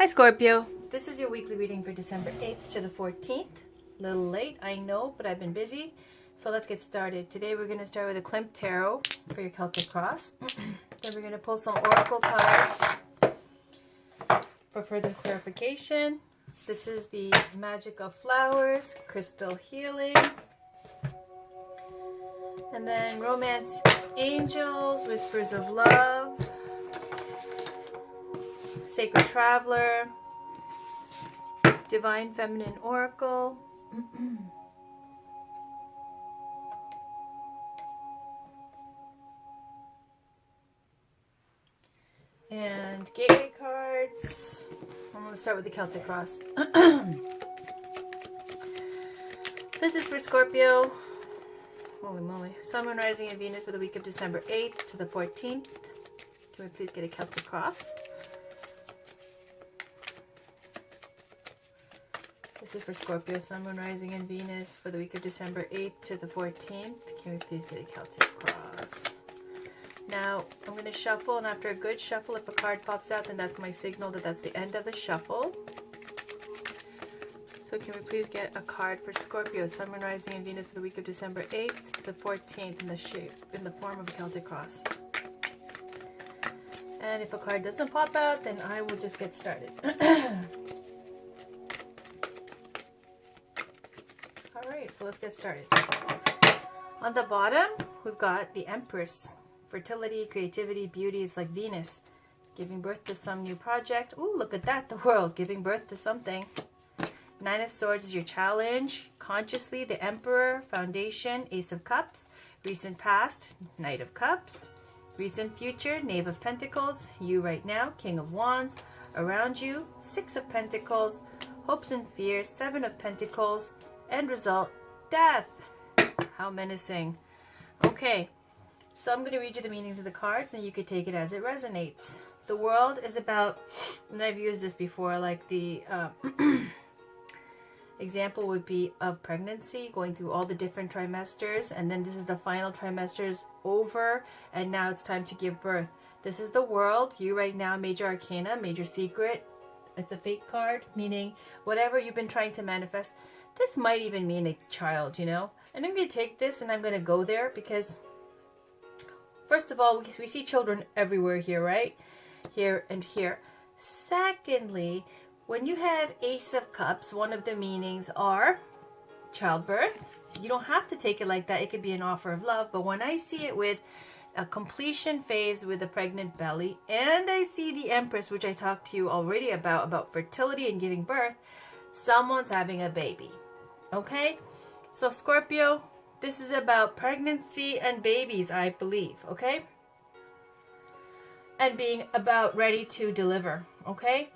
Hi Scorpio, this is your weekly reading for December 8th to the 14th. A little late, I know, but I've been busy. So let's get started. Today we're going to start with a Klimt Tarot for your Celtic Cross. Then we're going to pull some Oracle cards for further clarification. This is the Magic of Flowers, Crystal Healing. And then Romance Angels, Whispers of Love, Sacred Traveler, Divine Feminine Oracle, and Gateway cards. I'm going to start with the Celtic Cross. This is for Scorpio. Holy moly. Sun, Moon, Rising, and Venus for the week of December 8th to the 14th. Can we please get a Celtic Cross? This is for Scorpio, Sun, Moon, Rising, and Venus for the week of December 8th to the 14th. Can we please get a Celtic Cross? Now, I'm going to shuffle, and after a good shuffle, if a card pops out, then that's my signal that that's the end of the shuffle. So can we please get a card for Scorpio, Sun, Moon, Rising, and Venus for the week of December 8th to the 14th in the form of a Celtic Cross? And if a card doesn't pop out, then I will just get started. Alright, so let's get started. On the bottom, we've got the Empress. Fertility, creativity, beauty. It's like Venus giving birth to some new project. Ooh, look at that, the world giving birth to something. Nine of Swords is your challenge. Consciously, the Emperor, Foundation, Ace of Cups. Recent past, Knight of Cups. Recent future, Knave of Pentacles. You right now, King of Wands. Around you, Six of Pentacles. Hopes and fears, Seven of Pentacles. End result, death. How menacing. Okay, so I'm going to read you the meanings of the cards, and you could take it as it resonates. The world is about, and I've used this before, like the example would be of pregnancy, going through all the different trimesters, and then this is the final trimesters over, and now it's time to give birth. This is the world. You right now, Major Arcana, Major Secret. It's a fate card, meaning whatever you've been trying to manifest. This might even mean a child, you know. And I'm going to take this and I'm going to go there because, first of all, we see children everywhere here, right? Here and here. Secondly, when you have Ace of Cups, one of the meanings are childbirth. You don't have to take it like that. It could be an offer of love. But when I see it with a completion phase with a pregnant belly, and I see the Empress, which I talked to you already about fertility and giving birth, someone's having a baby. Okay? So Scorpio, this is about pregnancy and babies, I believe. Okay? And being about ready to deliver. Okay?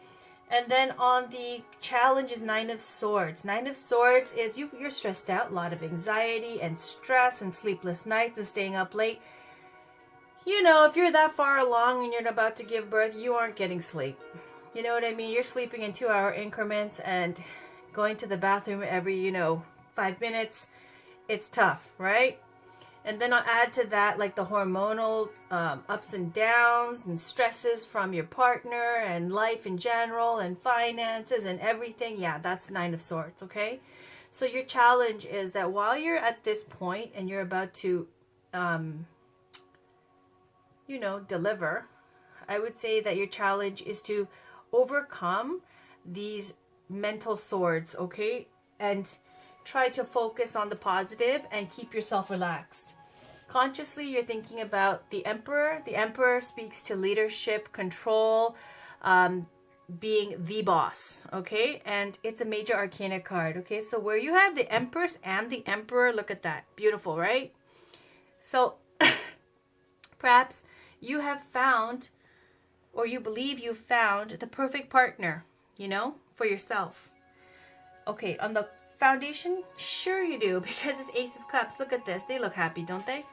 And then on the challenge is Nine of Swords. Nine of Swords is you're stressed out, a lot of anxiety and stress and sleepless nights and staying up late. You know, if you're that far along and you're about to give birth, you aren't getting sleep. You know what I mean? You're sleeping in 2-hour increments and going to the bathroom every, 5 minutes. It's tough, right? And then I'll add to that like the hormonal ups and downs and stresses from your partner and life in general and finances and everything. Yeah, that's Nine of Swords, okay? So your challenge is that while you're at this point and you're about to, deliver, I would say that your challenge is to overcome these mental swords, okay? And try to focus on the positive and keep yourself relaxed. Consciously, you're thinking about the Emperor. The Emperor speaks to leadership, control, being the boss, okay? And it's a Major Arcana card, okay? So where you have the Empress and the Emperor, look at that. Beautiful, right? So perhaps you have found, or you believe you've found the perfect partner, for yourself. Okay, on the Foundation, sure you do, because it's Ace of Cups. Look at this. They look happy, don't they?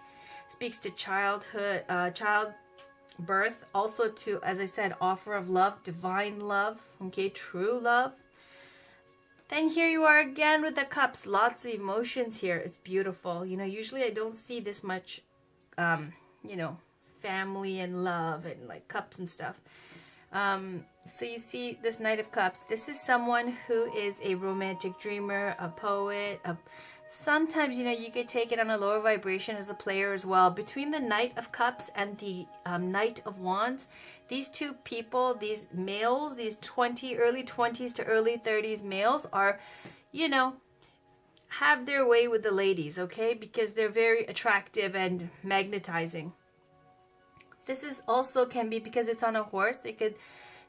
Speaks to childhood, childbirth. Also to, as I said, offer of love, divine love, okay, true love. Then here you are again with the cups. Lots of emotions here. It's beautiful. Usually I don't see this much, family and love and like cups and stuff. So you see this Knight of Cups. This is someone who is a romantic dreamer, a poet. Sometimes, you know, you could take it on a lower vibration as a player as well. Between the Knight of Cups and the Knight of Wands, these two people, these males, these early 20s to early 30s males are, you know, have their way with the ladies, okay? Because they're very attractive and magnetizing. This is also can be because it's on a horse. It could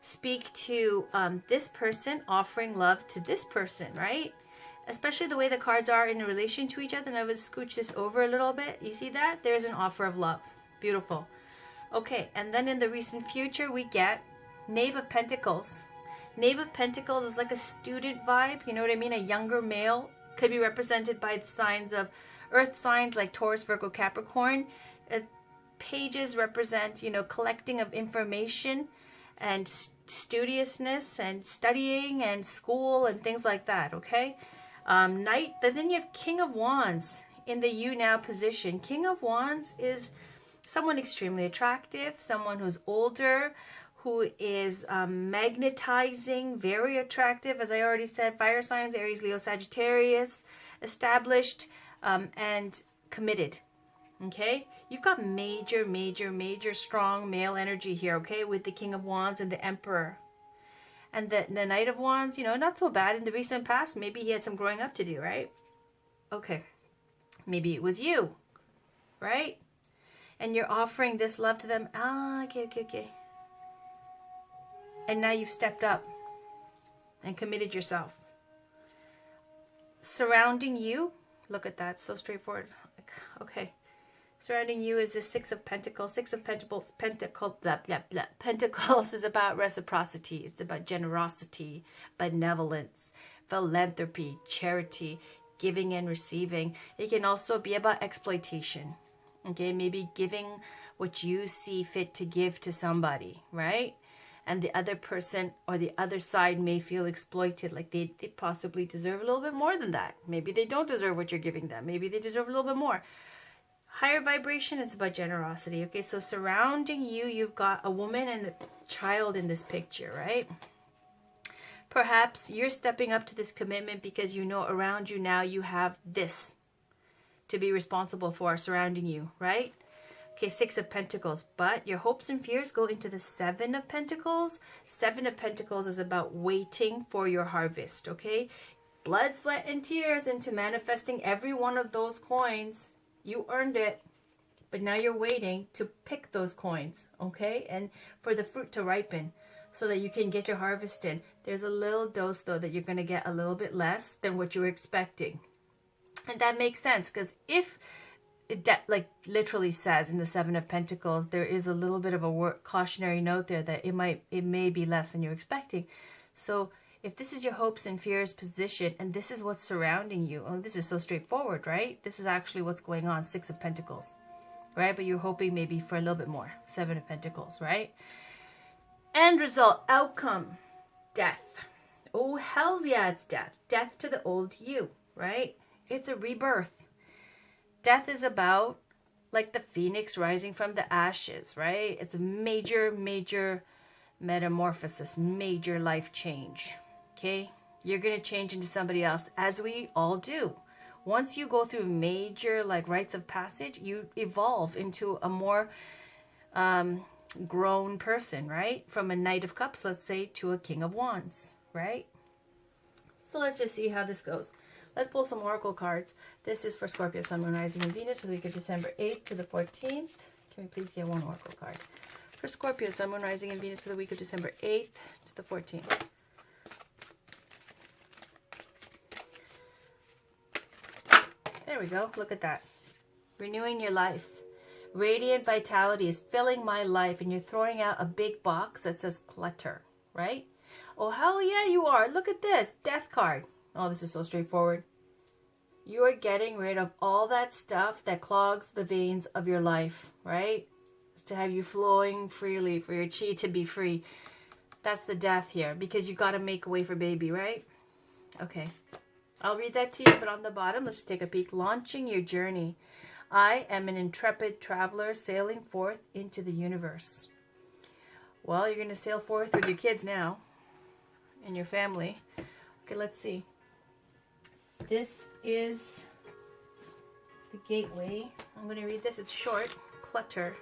speak to this person offering love to this person, right? Especially the way the cards are in relation to each other. And I would scooch this over a little bit. You see that? There's an offer of love. Beautiful. Okay, and then in the recent future, we get Knave of Pentacles. Knave of Pentacles is like a student vibe. You know what I mean? A younger male. Could be represented by the signs of earth signs like Taurus, Virgo, Capricorn. Pages represent, you know, collecting of information and studiousness and studying and school and things like that, okay? Knight, then you have King of Wands in the you now position. King of Wands is someone extremely attractive, someone who's older, who is magnetizing, very attractive, as I already said, fire signs, Aries, Leo, Sagittarius, established and committed, okay? You've got major, major, major strong male energy here, okay, with the King of Wands and the Emperor. And the Knight of Wands, you know, not so bad in the recent past. Maybe he had some growing up to do, right? Okay. Maybe it was you, right? And you're offering this love to them. Ah, okay. And now you've stepped up and committed yourself. Surrounding you, look at that, so straightforward. Okay. Surrounding you is the Six of Pentacles. Six of Pentacles, Pentacles is about reciprocity. It's about generosity, benevolence, philanthropy, charity, giving and receiving. It can also be about exploitation. Okay, maybe giving what you see fit to give to somebody, right? And the other person or the other side may feel exploited, like they possibly deserve a little bit more than that. Maybe they don't deserve what you're giving them. Maybe they deserve a little bit more. Higher vibration is about generosity. Okay, so surrounding you, you've got a woman and a child in this picture, right? Perhaps you're stepping up to this commitment because you know around you now you have this to be responsible for surrounding you, right? Okay, Six of Pentacles, but your hopes and fears go into the Seven of Pentacles. Seven of Pentacles is about waiting for your harvest, okay? Blood, sweat, and tears into manifesting every one of those coins. You earned it, but now you're waiting to pick those coins, okay? And for the fruit to ripen so that you can get your harvest in. There's a little dose, though, that you're going to get a little bit less than what you were expecting. And that makes sense because if it like literally says in the Seven of Pentacles, there is a little bit of a cautionary note there that it may be less than you're expecting. So if this is your hopes and fears position and this is what's surrounding you, oh, this is so straightforward, right? This is actually what's going on, Six of Pentacles, right? But you're hoping maybe for a little bit more, Seven of Pentacles, right? End result, outcome, death. Oh, hell yeah, it's death. Death to the old you, right? It's a rebirth. Death is about like the phoenix rising from the ashes, right? It's a major, major metamorphosis, major life change. Okay, you're going to change into somebody else, as we all do. Once you go through major like rites of passage, you evolve into a more grown person, right? From a Knight of Cups, let's say, to a King of Wands, right? So let's just see how this goes. Let's pull some oracle cards. This is for Scorpio, Sun, Moon, Rising, and Venus for the week of December 8th to the 14th. Can we please get one oracle card? For Scorpio, Sun, Moon, Rising, and Venus for the week of December 8th to the 14th. There we go. Look at that. Renewing your life. Radiant vitality is filling my life, and you're throwing out a big box that says clutter, right? Oh, hell yeah, you are. Look at this. Death card. Oh, this is so straightforward. You are getting rid of all that stuff that clogs the veins of your life, right? It's to have you flowing freely, for your chi to be free. That's the death here, because you got to make way for baby, right? Okay. I'll read that to you, but on the bottom, let's just take a peek. Launching your journey. I am an intrepid traveler sailing forth into the universe. Well, you're going to sail forth with your kids now and your family. Okay, let's see. This is the gateway. I'm going to read this. It's short. Clutter.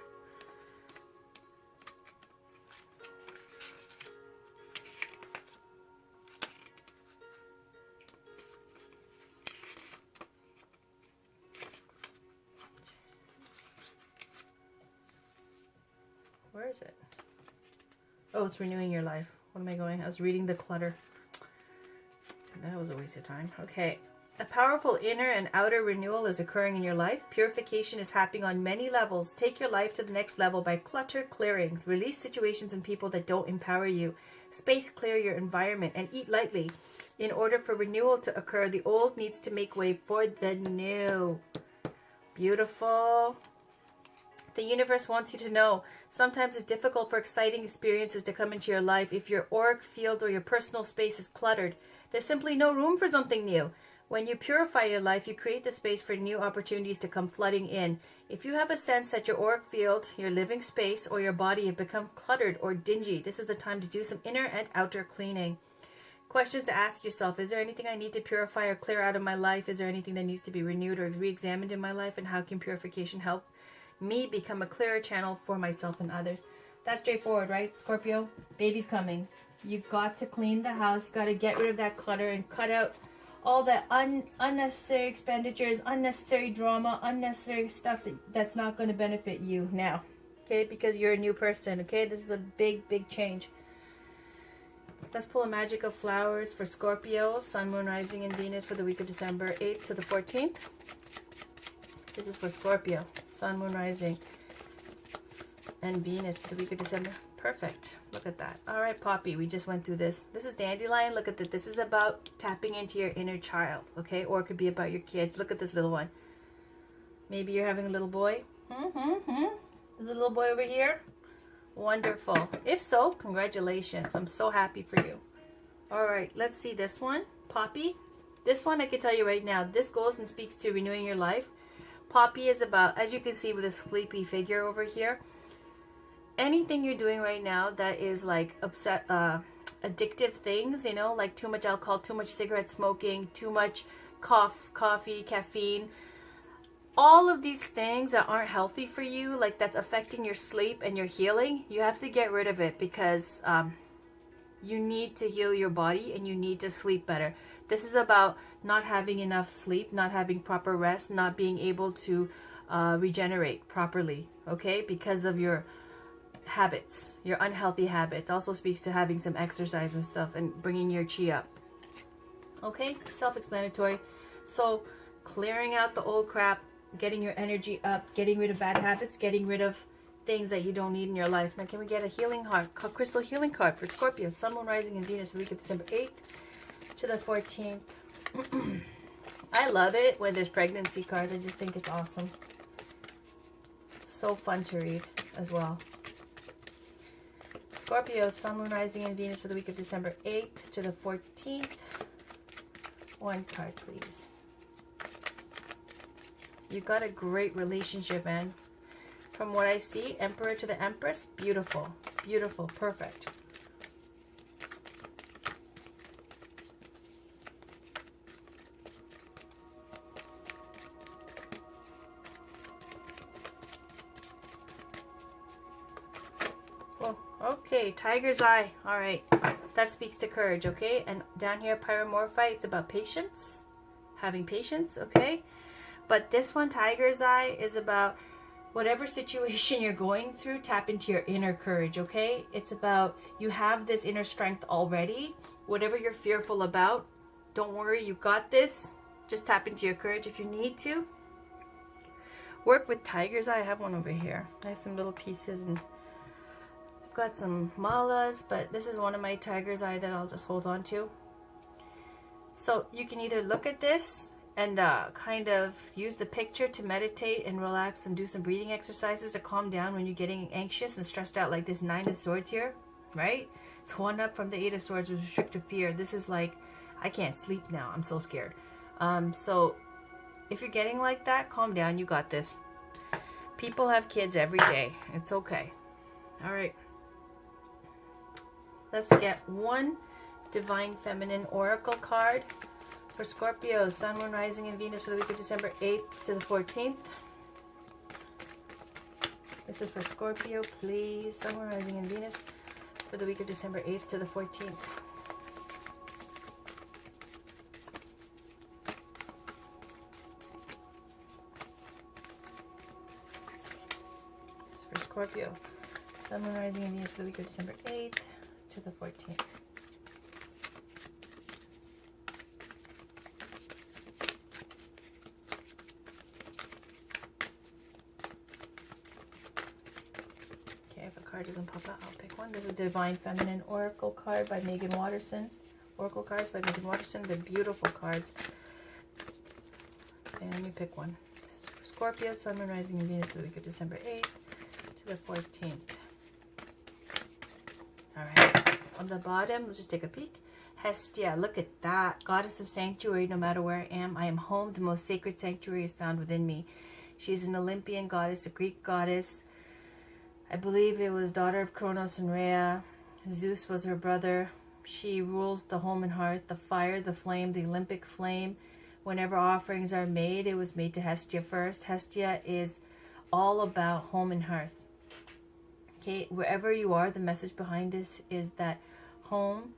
Where is it? Oh, it's renewing your life. What am I going? I was reading the clutter. That was a waste of time. Okay. A powerful inner and outer renewal is occurring in your life. Purification is happening on many levels. Take your life to the next level by clutter clearing. Release situations and people that don't empower you. Space clear your environment and eat lightly. In order for renewal to occur, the old needs to make way for the new. Beautiful. The universe wants you to know sometimes it's difficult for exciting experiences to come into your life if your auric field or your personal space is cluttered. There's simply no room for something new. When you purify your life, you create the space for new opportunities to come flooding in. If you have a sense that your auric field, your living space, or your body have become cluttered or dingy, this is the time to do some inner and outer cleaning. Questions to ask yourself: is there anything I need to purify or clear out of my life? Is there anything that needs to be renewed or re-examined in my life? And how can purification help me become a clearer channel for myself and others? That's straightforward, right, Scorpio? Baby's coming. You got to clean the house. You got to get rid of that clutter and cut out all that unnecessary expenditures, unnecessary drama, unnecessary stuff that's not going to benefit you now. Okay, because you're a new person. Okay, this is a big, big change. Let's pull a magic of flowers for Scorpio, Sun, Moon, Rising, and Venus for the week of December 8th to the 14th. This is for Scorpio, Sun, Moon, Rising, and Venus for the week of December. Perfect. Look at that. All right, Poppy, we just went through this. This is Dandelion. Look at that. This is about tapping into your inner child, okay? Or it could be about your kids. Look at this little one. Maybe you're having a little boy. Is the little boy over here? Wonderful. If so, congratulations. I'm so happy for you. All right, let's see this one. Poppy. This one, I can tell you right now, this goes and speaks to renewing your life. Poppy is about, as you can see with a sleepy figure over here, anything you're doing right now that is like addictive things, you know, like too much alcohol, too much cigarette smoking, too much coffee, caffeine, all of these things that aren't healthy for you, like that's affecting your sleep and your healing, you have to get rid of it because you need to heal your body and you need to sleep better. This is about not having enough sleep, not having proper rest, not being able to regenerate properly, okay, because of your habits, your unhealthy habits. Also speaks to having some exercise and stuff and bringing your chi up. Okay, self-explanatory. So clearing out the old crap, getting your energy up, getting rid of bad habits, getting rid of things that you don't need in your life. Now can we get a healing heart, crystal healing card for Scorpio, Sun, Moon, Rising, and Venus, the week of December 8th to the 14th. I love it when there's pregnancy cards. I just think it's awesome. So fun to read as well. Scorpio, Sun, Moon, Rising, and Venus for the week of December 8th to the 14th. One card, please. You got a great relationship, man. From what I see, Emperor to the Empress, beautiful. Beautiful, perfect. Okay, Tiger's Eye. All right, that speaks to courage, okay? And down here, Pyromorphite, it's about patience, having patience, okay? But this one, Tiger's Eye, is about whatever situation you're going through, tap into your inner courage, okay? It's about you have this inner strength already. Whatever you're fearful about, don't worry, you got this. Just tap into your courage if you need to. Work with Tiger's Eye. I have one over here. I have some little pieces and got some malas, but this is one of my Tiger's Eye that I'll just hold on to. So you can either look at this and kind of use the picture to meditate and relax and do some breathing exercises to calm down when you're getting anxious and stressed out, like this 9 of Swords here, right? It's one up from the 8 of Swords with restrictive fear. This is like, I can't sleep now, I'm so scared. So if you're getting like that, calm down, you got this. People have kids every day, it's okay. All right. Let's get one Divine Feminine Oracle card for Scorpio, Sun, Moon, Rising, and Venus for the week of December 8th to the 14th. This is for Scorpio, please. Sun, Moon, Rising, and Venus for the week of December 8th to the 14th. This is for Scorpio, Sun, Moon, Rising, and Venus for the week of December 8th to the 14th. If a card doesn't pop out, I'll pick one. This is Divine Feminine Oracle card by Megan Watterson. Oracle cards by Megan Watterson. They're beautiful cards. And let me pick one. This is for Scorpio, Sun, Moon, Rising, and Venus for the week of December 8th to the 14th. Alright. On the bottom, let's just take a peek. Hestia, look at that. Goddess of sanctuary, no matter where I am home. The most sacred sanctuary is found within me. She's an Olympian goddess, a Greek goddess. I believe it was daughter of Kronos and Rhea. Zeus was her brother. She rules the home and hearth, the fire, the flame, the Olympic flame. Whenever offerings are made, it was made to Hestia first. Hestia is all about home and hearth. Okay, wherever you are, the message behind this is that home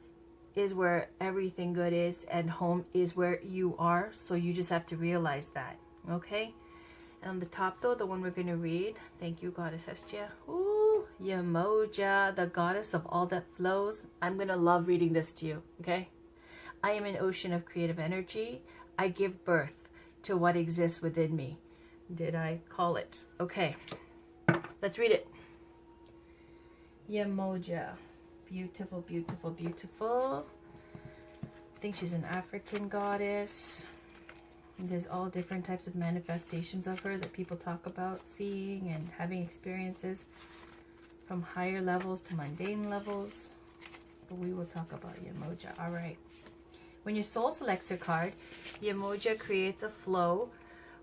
is where everything good is, and home is where you are. So you just have to realize that. Okay? And on the top, though, the one we're going to read, thank you, Goddess Hestia. Ooh, Yemoja, the goddess of all that flows. I'm going to love reading this to you, okay? I am an ocean of creative energy. I give birth to what exists within me. Did I call it? Okay, let's read it. Yemoja. Beautiful, beautiful, beautiful. I think she's an African goddess. There's all different types of manifestations of her that people talk about seeing and having experiences, from higher levels to mundane levels. But we will talk about Yemoja. All right. When your soul selects her card, Yemoja creates a flow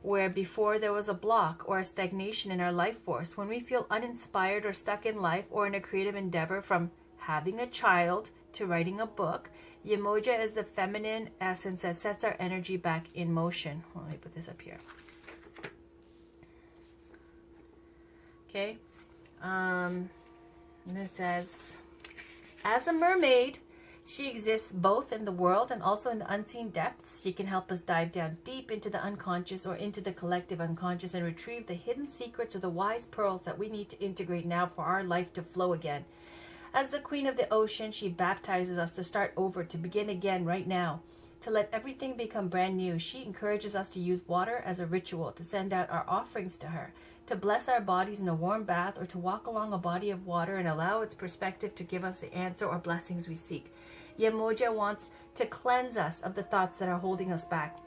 where before there was a block or a stagnation in our life force. When we feel uninspired or stuck in life or in a creative endeavor, from having a child to writing a book, Yemoja is the feminine essence that sets our energy back in motion. Well, let me put this up here. Okay. And it says, as a mermaid, she exists both in the world and also in the unseen depths. She can help us dive down deep into the unconscious or into the collective unconscious and retrieve the hidden secrets or the wise pearls that we need to integrate now for our life to flow again. As the queen of the ocean, she baptizes us to start over, to begin again right now, to let everything become brand new. She encourages us to use water as a ritual, to send out our offerings to her, to bless our bodies in a warm bath, or to walk along a body of water and allow its perspective to give us the answer or blessings we seek. Yemoja wants to cleanse us of the thoughts that are holding us back.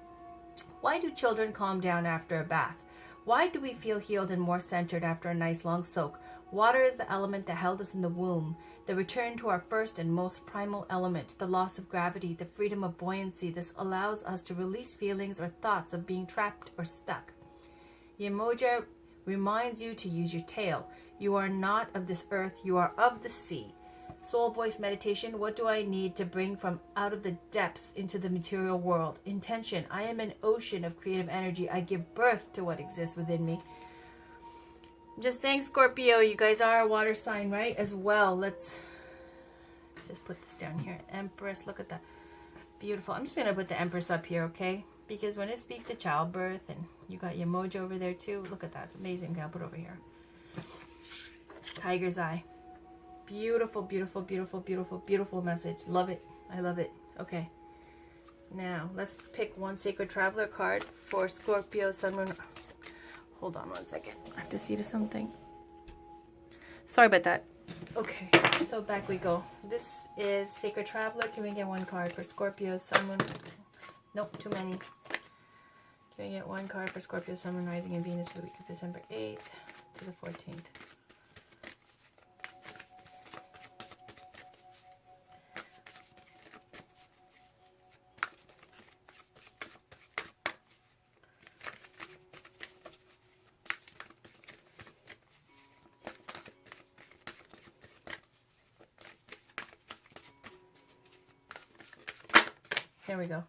Why do children calm down after a bath? Why do we feel healed and more centered after a nice long soak? Water is the element that held us in the womb, the return to our first and most primal element, the loss of gravity, the freedom of buoyancy. This allows us to release feelings or thoughts of being trapped or stuck. Yemoja reminds you to use your tail. You are not of this earth, you are of the sea. Soul voice meditation. What do I need to bring from out of the depths into the material world? Intention. I am an ocean of creative energy. I give birth to what exists within me. Just saying, Scorpio, you guys are a water sign, right? As well. Let's just put this down here. Empress, look at that. Beautiful. I'm just going to put the Empress up here, okay? Because when it speaks to childbirth, and you got Yemoja over there too. Look at that. It's amazing. Okay, I'll put it over here. Tiger's eye. Beautiful, beautiful, beautiful, beautiful, beautiful message. Love it. I love it. Okay. Now, let's pick one Sacred Traveler card for Scorpio, Sun, Moon. Hold on one second. I have to see to something. Sorry about that. Okay, so back we go. This is Sacred Traveler. Can we get one card for Scorpio, Sun, Moon? Nope, too many. Can we get one card for Scorpio, Sun, Moon, Rising, and Venus for the week of December 8th to the 14th? Here we go.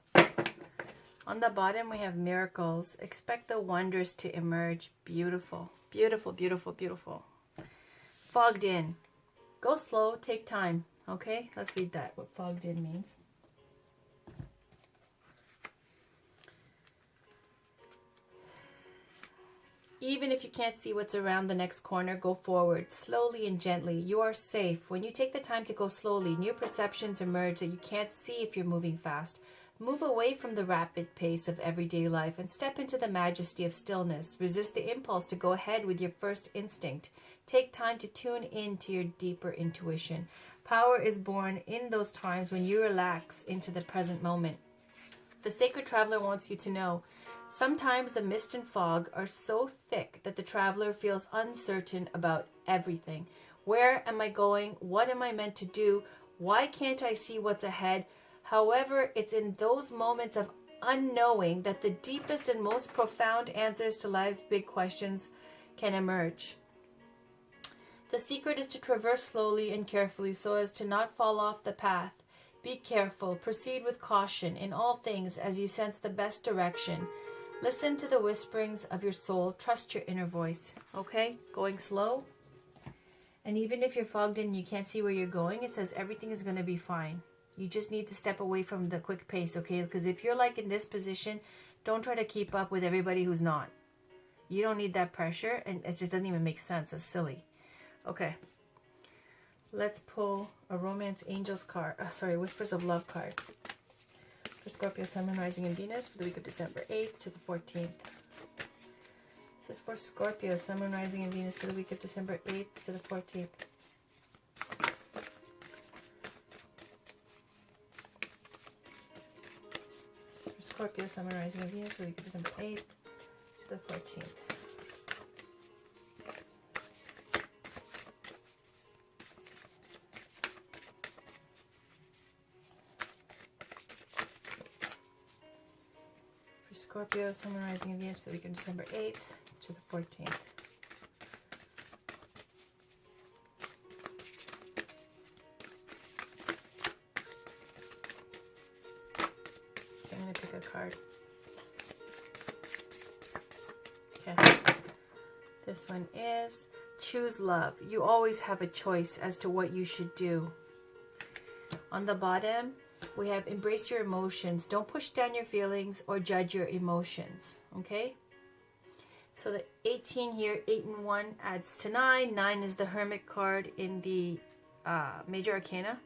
On the bottom, we have miracles. Expect the wonders to emerge. Beautiful, beautiful, beautiful, beautiful. Fogged in. Go slow, take time. Okay, let's read that, what fogged in means. Even if you can't see what's around the next corner, go forward, slowly and gently. You are safe. When you take the time to go slowly, new perceptions emerge that you can't see if you're moving fast. Move away from the rapid pace of everyday life and step into the majesty of stillness. Resist the impulse to go ahead with your first instinct. Take time to tune in to your deeper intuition. Power is born in those times when you relax into the present moment. The Sacred Traveler wants you to know, sometimes the mist and fog are so thick that the traveler feels uncertain about everything. Where am I going? What am I meant to do? Why can't I see what's ahead? However, it's in those moments of unknowing that the deepest and most profound answers to life's big questions can emerge. The secret is to traverse slowly and carefully so as to not fall off the path. Be careful. Proceed with caution in all things as you sense the best direction. Listen to the whisperings of your soul. Trust your inner voice. Okay? Going slow. And even if you're fogged in and you can't see where you're going, it says everything is going to be fine. You just need to step away from the quick pace, okay? Because if you're like in this position, don't try to keep up with everybody who's not. You don't need that pressure, and it just doesn't even make sense. It's silly. Okay. Let's pull a Romance Angels card. Whispers of Love card. For Scorpio, Sun, Moon, Rising, and Venus for the week of December 8th to the 14th. This is for Scorpio, Sun, Moon, Rising, and Venus for the week of December 8th to the 14th. Scorpio, Sun, Moon, Rising, and Venus for the week of December 8th to the 14th. For Scorpio, Sun, Moon, Rising, and Venus for the week of December 8th to the 14th. I'm going to pick a card. Okay. This one is choose love. You always have a choice as to what you should do. On the bottom, we have embrace your emotions. Don't push down your feelings or judge your emotions. Okay? So the 18 here, 8 and 1 adds to 9. 9 is the Hermit card in the Major Arcana,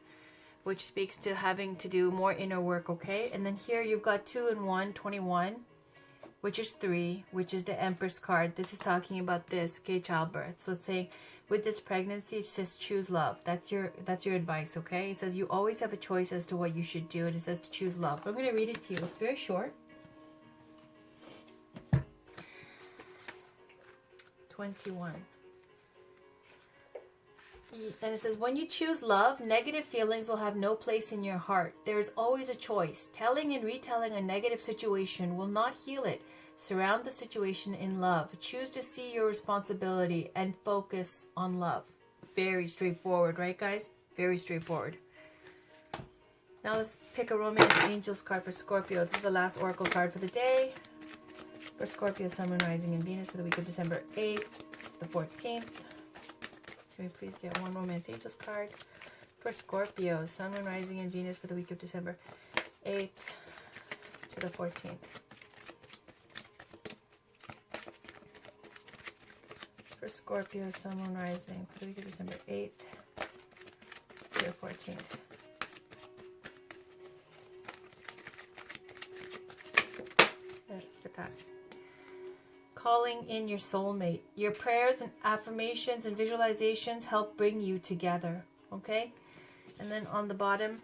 which speaks to having to do more inner work, okay? And then here you've got 2 and 1, 21, which is 3, which is the Empress card. This is talking about this, okay, childbirth. So it's saying, with this pregnancy, it says choose love. That's your advice, okay? It says you always have a choice as to what you should do, and it says to choose love. I'm going to read it to you. It's very short. 21. And it says, when you choose love, negative feelings will have no place in your heart. There is always a choice. Telling and retelling a negative situation will not heal it. Surround the situation in love. Choose to see your responsibility and focus on love. Very straightforward, right, guys? Very straightforward. Now let's pick a Romance Angels card for Scorpio. This is the last Oracle card for the day. For Scorpio, Sun, Moon, Rising, and Venus for the week of December 8th, the 14th. Can we please get one Romance Angels card for Scorpio, Sun, Moon, Rising, and Venus for the week of December 8th to the 14th. For Scorpio, Sun, Moon, Rising for the week of December 8th to the 14th. Look at that. Calling in your soulmate. Your prayers and affirmations and visualizations help bring you together. Okay? And then on the bottom,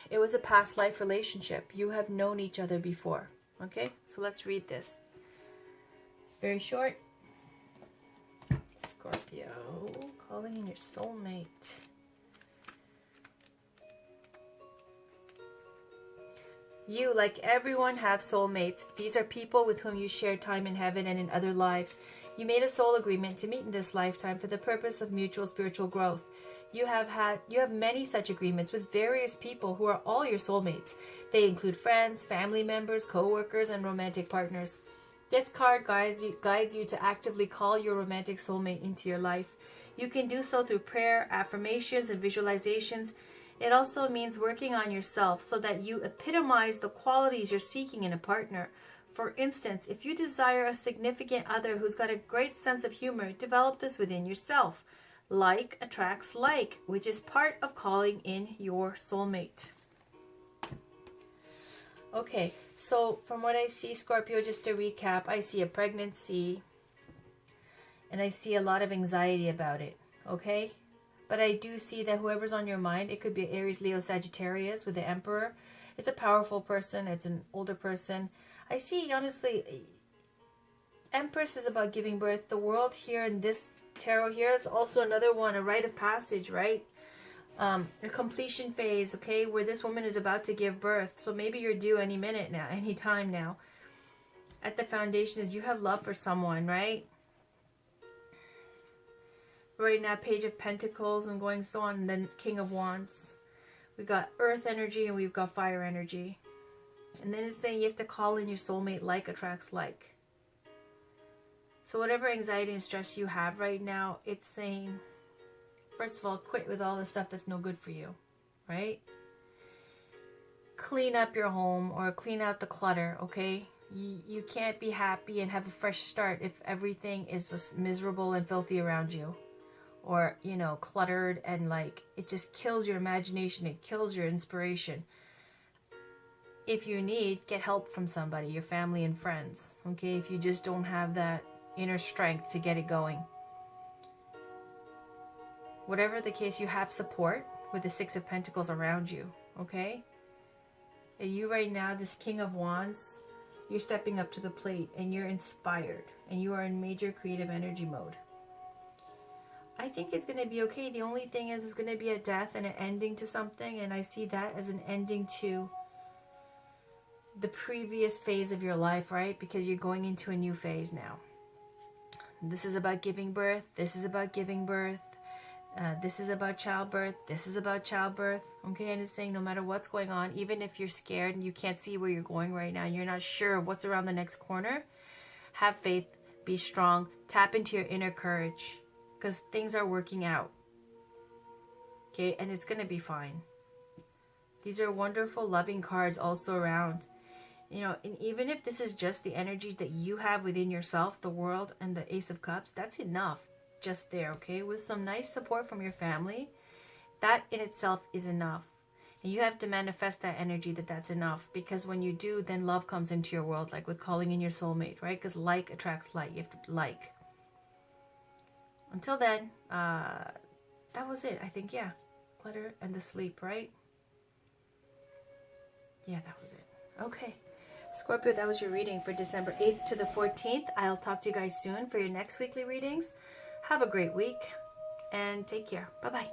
it was a past life relationship. You have known each other before. Okay? So let's read this. It's very short. Scorpio. Calling in your soulmate. You, like everyone, have soulmates. These are people with whom you share time in heaven and in other lives. You made a soul agreement to meet in this lifetime for the purpose of mutual spiritual growth. You have many such agreements with various people who are all your soulmates. They include friends, family members, co-workers, and romantic partners. This card guides you to actively call your romantic soulmate into your life. You can do so through prayer, affirmations, and visualizations. It also means working on yourself so that you epitomize the qualities you're seeking in a partner. For instance, if you desire a significant other who's got a great sense of humor, develop this within yourself. Like attracts like, which is part of calling in your soulmate. Okay, so from what I see, Scorpio, just to recap, I see a pregnancy and I see a lot of anxiety about it, okay? But I do see that whoever's on your mind, it could be Aries, Leo, Sagittarius with the Emperor. It's a powerful person. It's an older person. I see, honestly, Empress is about giving birth. The World here in this tarot here is also another one, a rite of passage, right? A completion phase, okay, where this woman is about to give birth. So maybe you're due any minute now, any time now. At the foundation is you have love for someone, right? Right now, Page of Pentacles and going so on, and then King of Wands. We've got earth energy and we've got fire energy. And then it's saying you have to call in your soulmate. Like attracts like. So whatever anxiety and stress you have right now, it's saying, first of all, quit with all the stuff that's no good for you, right? Clean up your home or clean out the clutter, okay? You can't be happy and have a fresh start if everything is just miserable and filthy around you. Or, you know, cluttered and like, it just kills your imagination. It kills your inspiration. If you need, get help from somebody, your family and friends, okay? If you just don't have that inner strength to get it going. Whatever the case, you have support with the Six of Pentacles around you, okay? And you right now, this King of Wands, you're stepping up to the plate and you're inspired and you are in major creative energy mode. I think it's going to be okay. The only thing is it's going to be a death and an ending to something, and I see that as an ending to the previous phase of your life, right? Because you're going into a new phase now. This is about giving birth. This is about giving birth. This is about childbirth. This is about childbirth. Okay, and it's saying no matter what's going on, even if you're scared and you can't see where you're going right now, and you're not sure what's around the next corner, have faith, be strong, tap into your inner courage, because things are working out. Okay, and it's going to be fine. These are wonderful, loving cards also around. You know, and even if this is just the energy that you have within yourself, the World and the Ace of Cups, that's enough just there, okay? With some nice support from your family, that in itself is enough. And you have to manifest that energy that that's enough, because when you do, then love comes into your world, like with calling in your soulmate, right? Because like attracts like. You have to like. Until then, that was it, I think, yeah. Clutter and the sleep, right? Yeah, that was it. Okay. Scorpio, that was your reading for December 8th to the 14th. I'll talk to you guys soon for your next weekly readings. Have a great week and take care. Bye-bye.